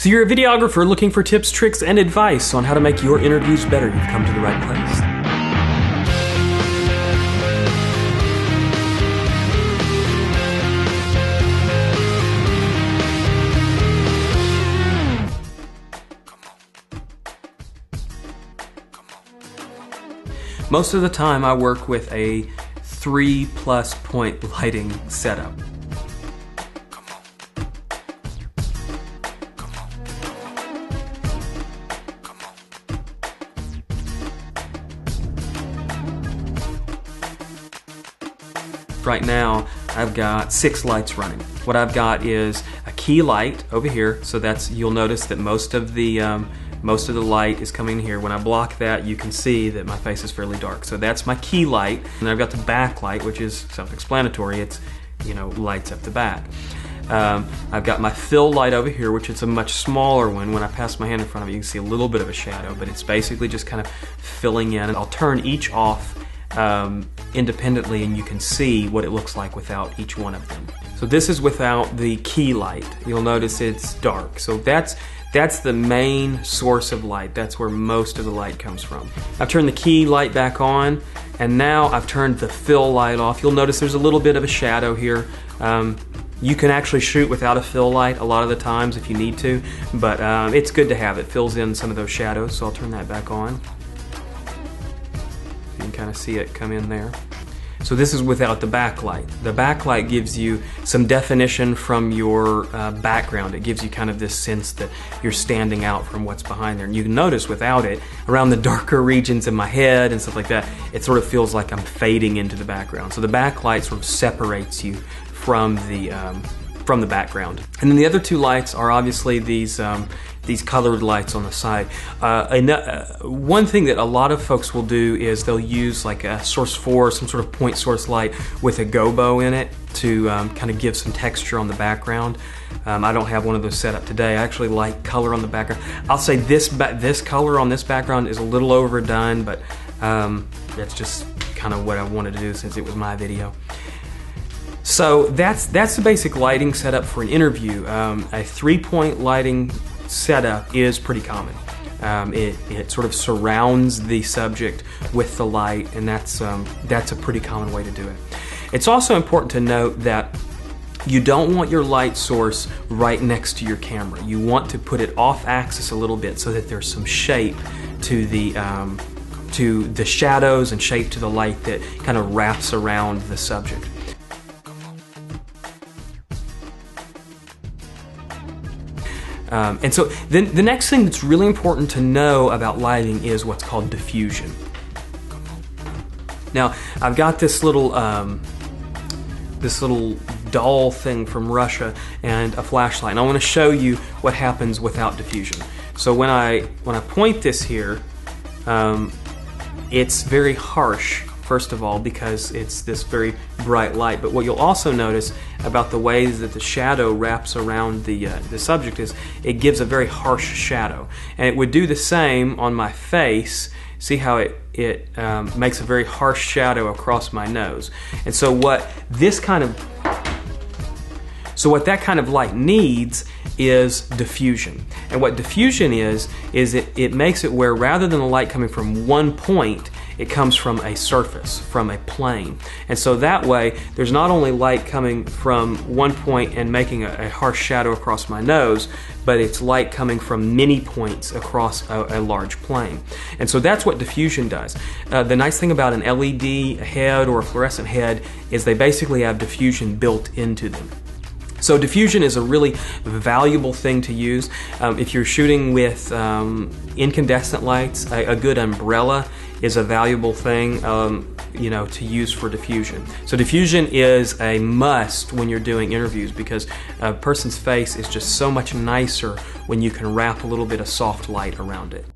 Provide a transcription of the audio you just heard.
So you're a videographer looking for tips, tricks, and advice on how to make your interviews better. You've come to the right place. Most of the time I work with a 3+ point lighting setup. Right now I've got 6 lights running. What I've got is a key light over here, so you'll notice that most of the light is coming here. When I block that, you can see that my face is fairly dark. So that's my key light. And I've got the back light, which is self-explanatory. It's, lights up the back. I've got my fill light over here, which is a much smaller one. When I pass my hand in front of it, you can see a little bit of a shadow, but it's basically just kind of filling in. And I'll turn each off independently, and you can see what it looks like without each one of them. So this is without the key light. You'll notice it's dark. So that's the main source of light. That's where most of the light comes from. I've turned the key light back on, and now I've turned the fill light off. You'll notice there's a little bit of a shadow here. You can actually shoot without a fill light a lot of the times if you need to, but it's good to have. It fills in some of those shadows, so I'll turn that back on. You can kind of see it come in there. So this is without the backlight. The backlight gives you some definition from your background. It gives you kind of this sense that you're standing out from what's behind there. And you can notice without it, around the darker regions in my head and stuff like that, it sort of feels like I'm fading into the background. So the backlight sort of separates you from the background. And then the other 2 lights are obviously these colored lights on the side. One thing that a lot of folks will do is they'll use like a source 4, some sort of point source light with a gobo in it to kind of give some texture on the background. I don't have one of those set up today. I actually like color on the background. I'll say this color on this background is a little overdone, but that's just kind of what I wanted to do since it was my video. So that's the basic lighting setup for an interview. A 3-point lighting setup is pretty common. It sort of surrounds the subject with the light, and that's a pretty common way to do it. It's also important to note that you don't want your light source right next to your camera. You want to put it off axis a little bit so that there's some shape to the shadows and shape to the light that kind of wraps around the subject. And so then the next thing that's really important to know about lighting is what's called diffusion. Now I've got this little doll thing from Russia and a flashlight, and I want to show you what happens without diffusion. So when I point this here, it's very harsh. First of all, because it's this very bright light, but what you'll also notice about the ways that the shadow wraps around the subject is it gives a very harsh shadow, and it would do the same on my face. See how it makes a very harsh shadow across my nose. And so what that kind of light needs is diffusion. And what diffusion is it makes it where rather than the light coming from one point, it comes from a surface, from a plane. And so that way, there's not only light coming from one point and making a harsh shadow across my nose, but it's light coming from many points across a large plane. And so that's what diffusion does. The nice thing about an LED head or a fluorescent head is they basically have diffusion built into them. So diffusion is a really valuable thing to use. If you're shooting with incandescent lights, a good umbrella is a valuable thing to use for diffusion. So diffusion is a must when you're doing interviews because a person's face is just so much nicer when you can wrap a little bit of soft light around it.